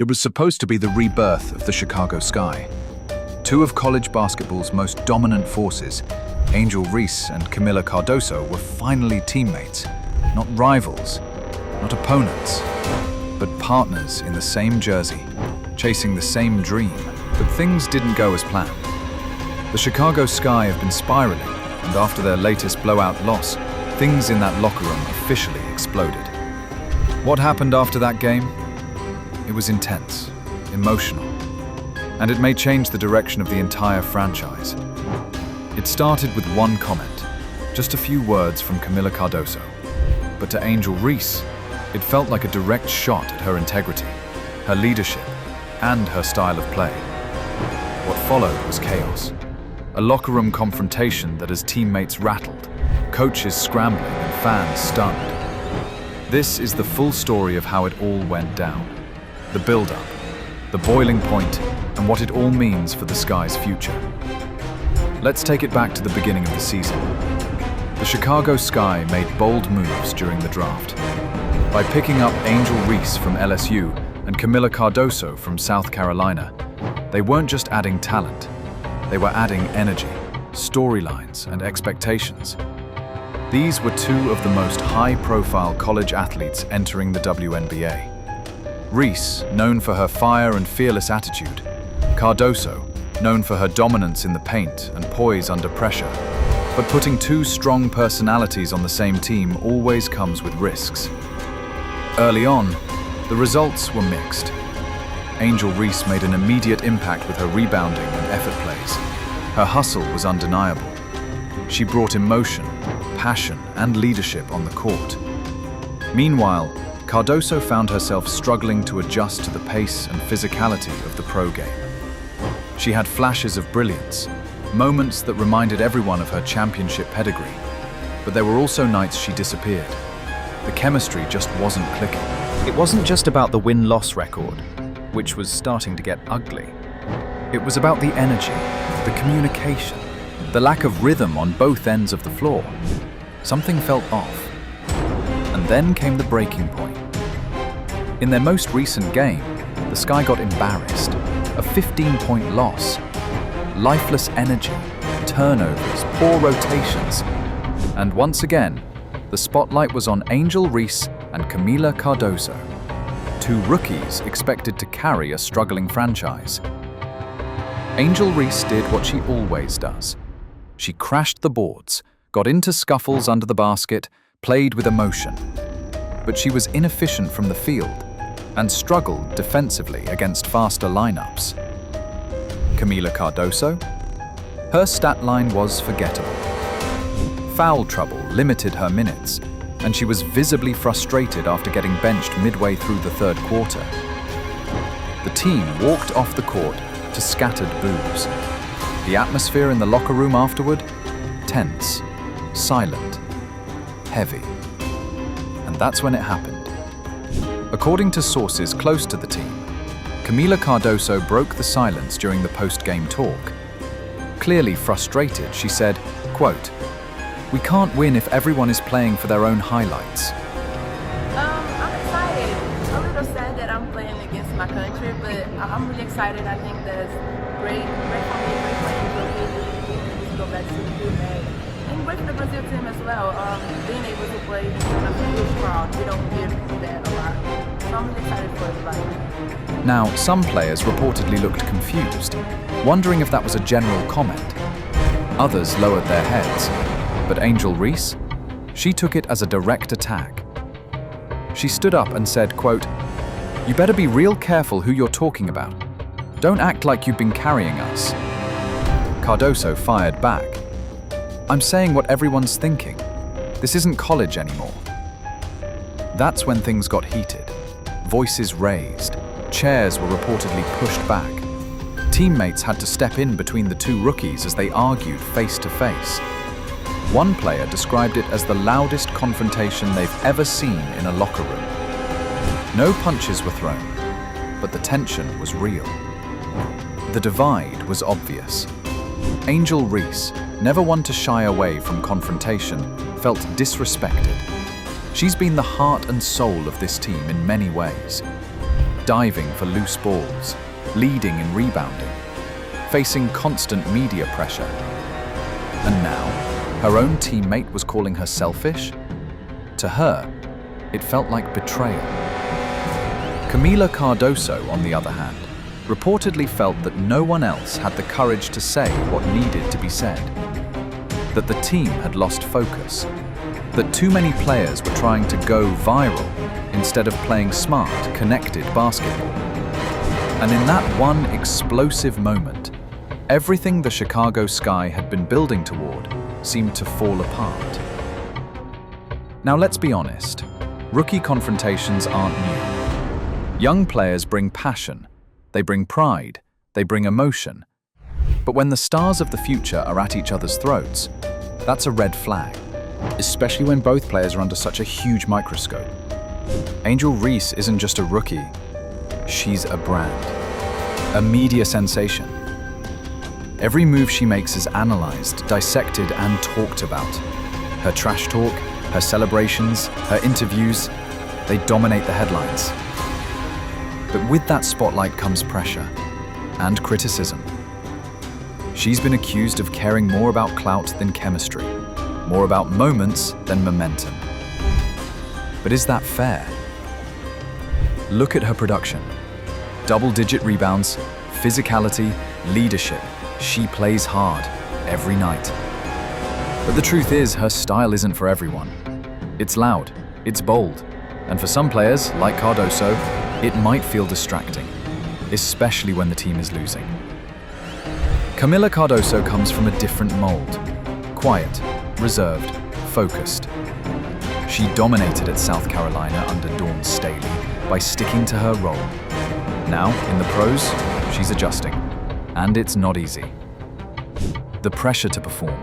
It was supposed to be the rebirth of the Chicago Sky. Two of college basketball's most dominant forces, Angel Reese and Kamilla Cardoso, were finally teammates, not rivals, not opponents, but partners in the same jersey, chasing the same dream. But things didn't go as planned. The Chicago Sky have been spiraling, and after their latest blowout loss, things in that locker room officially exploded. What happened after that game? It was intense, emotional, and it may change the direction of the entire franchise. It started with one comment, just a few words from Kamilla Cardoso. But to Angel Reese, it felt like a direct shot at her integrity, her leadership, and her style of play. What followed was chaos. A locker room confrontation that has teammates rattled, coaches scrambling, and fans stunned. This is the full story of how it all went down. The build-up, the boiling point, and what it all means for the Sky's future. Let's take it back to the beginning of the season. The Chicago Sky made bold moves during the draft. By picking up Angel Reese from LSU and Kamilla Cardoso from South Carolina, they weren't just adding talent, they were adding energy, storylines, and expectations. These were two of the most high-profile college athletes entering the WNBA. Reese, known for her fire and fearless attitude. Cardoso, known for her dominance in the paint and poise under pressure. But putting two strong personalities on the same team always comes with risks. Early on, the results were mixed. Angel Reese made an immediate impact with her rebounding and effort plays. Her hustle was undeniable. She brought emotion, passion, and leadership on the court. Meanwhile, Cardoso found herself struggling to adjust to the pace and physicality of the pro game. She had flashes of brilliance, moments that reminded everyone of her championship pedigree, but there were also nights she disappeared. The chemistry just wasn't clicking. It wasn't just about the win-loss record, which was starting to get ugly. It was about the energy, the communication, the lack of rhythm on both ends of the floor. Something felt off. And then came the breaking point. In their most recent game, the Sky got embarrassed. A 15-point loss. Lifeless energy, turnovers, poor rotations. And once again, the spotlight was on Angel Reese and Kamilla Cardoso, two rookies expected to carry a struggling franchise. Angel Reese did what she always does. She crashed the boards, got into scuffles under the basket, played with emotion. But she was inefficient from the field and struggled defensively against faster lineups. Kamilla Cardoso? Her stat line was forgettable. Foul trouble limited her minutes, and she was visibly frustrated after getting benched midway through the third quarter. The team walked off the court to scattered boos. The atmosphere in the locker room afterward? Tense, silent, heavy. And that's when it happened. According to sources close to the team, Kamilla Cardoso broke the silence during the post-game talk. Clearly frustrated, she said, quote, "We can't win if everyone is playing for their own highlights." I'm excited. A little sad that I'm playing against my country, but I'm really excited. I think that's great for me, great for Angel to go back to the Wnba. And great for the Brazil team as well. Being able to play in front of a huge crowd, we don't get that a lot. So I'm really excited for everybody. Now, some players reportedly looked confused, wondering if that was a general comment. Others lowered their heads. But Angel Reese? She took it as a direct attack. She stood up and said, quote, "You better be real careful who you're talking about. Don't act like you've been carrying us." Cardoso fired back. "I'm saying what everyone's thinking. This isn't college anymore." That's when things got heated. Voices raised. Chairs were reportedly pushed back. Teammates had to step in between the two rookies as they argued face to face. One player described it as the loudest confrontation they've ever seen in a locker room. No punches were thrown, but the tension was real. The divide was obvious. Angel Reese, never one to shy away from confrontation, felt disrespected. She's been the heart and soul of this team in many ways. diving for loose balls, leading in rebounding, facing constant media pressure. And now, her own teammate was calling her selfish? To her, it felt like betrayal. Kamilla Cardoso, on the other hand, reportedly felt that no one else had the courage to say what needed to be said. That the team had lost focus. That too many players were trying to go viral instead of playing smart, connected basketball. And in that one explosive moment, everything the Chicago Sky had been building toward seemed to fall apart. Now let's be honest, rookie confrontations aren't new. Young players bring passion, they bring pride, they bring emotion. But when the stars of the future are at each other's throats, that's a red flag, especially when both players are under such a huge microscope. Angel Reese isn't just a rookie, she's a brand, a media sensation. Every move she makes is analyzed, dissected, and talked about. Her trash talk, her celebrations, her interviews, they dominate the headlines. But with that spotlight comes pressure and criticism. She's been accused of caring more about clout than chemistry, more about moments than momentum. But is that fair? Look at her production. Double-digit rebounds, physicality, leadership. She plays hard every night. But the truth is, her style isn't for everyone. It's loud, it's bold, and for some players, like Cardoso, it might feel distracting, especially when the team is losing. Kamilla Cardoso comes from a different mold. Quiet, reserved, focused. She dominated at South Carolina under Dawn Staley by sticking to her role. Now, in the pros, she's adjusting, and it's not easy. The pressure to perform,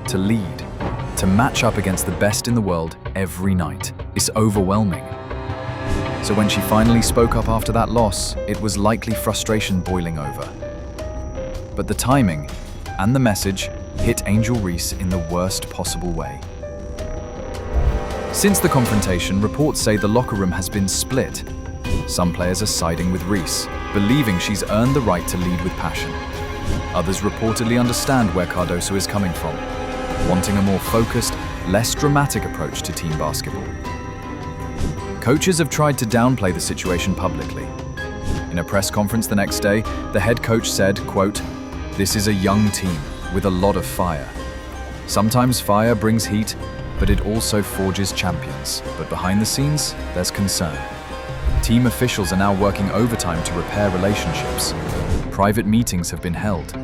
to lead, to match up against the best in the world every night is overwhelming. So when she finally spoke up after that loss, it was likely frustration boiling over. But the timing and the message hit Angel Reese in the worst possible way. Since the confrontation, reports say the locker room has been split. Some players are siding with Reese, believing she's earned the right to lead with passion. Others reportedly understand where Cardoso is coming from, wanting a more focused, less dramatic approach to team basketball. Coaches have tried to downplay the situation publicly. In a press conference the next day, the head coach said, quote, "This is a young team with a lot of fire. Sometimes fire brings heat, but it also forges champions. But behind the scenes, there's concern. Team officials are now working overtime to repair relationships. Private meetings have been held.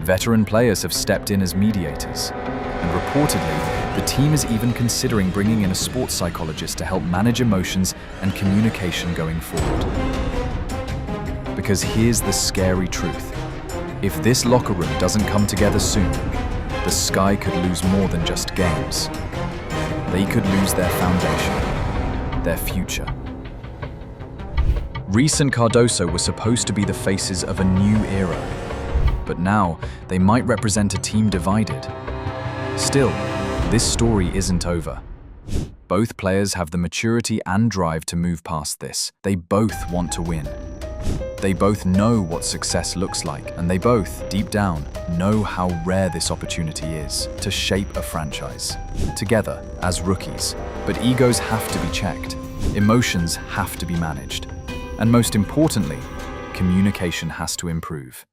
Veteran players have stepped in as mediators. And reportedly, the team is even considering bringing in a sports psychologist to help manage emotions and communication going forward." Because here's the scary truth. If this locker room doesn't come together soon, the Sky could lose more than just games. They could lose their foundation, their future. Reese and Cardoso were supposed to be the faces of a new era, but now they might represent a team divided. Still, this story isn't over. Both players have the maturity and drive to move past this. They both want to win. They both know what success looks like, and they both, deep down, know how rare this opportunity is to shape a franchise, together as rookies. But egos have to be checked, emotions have to be managed, and most importantly, communication has to improve.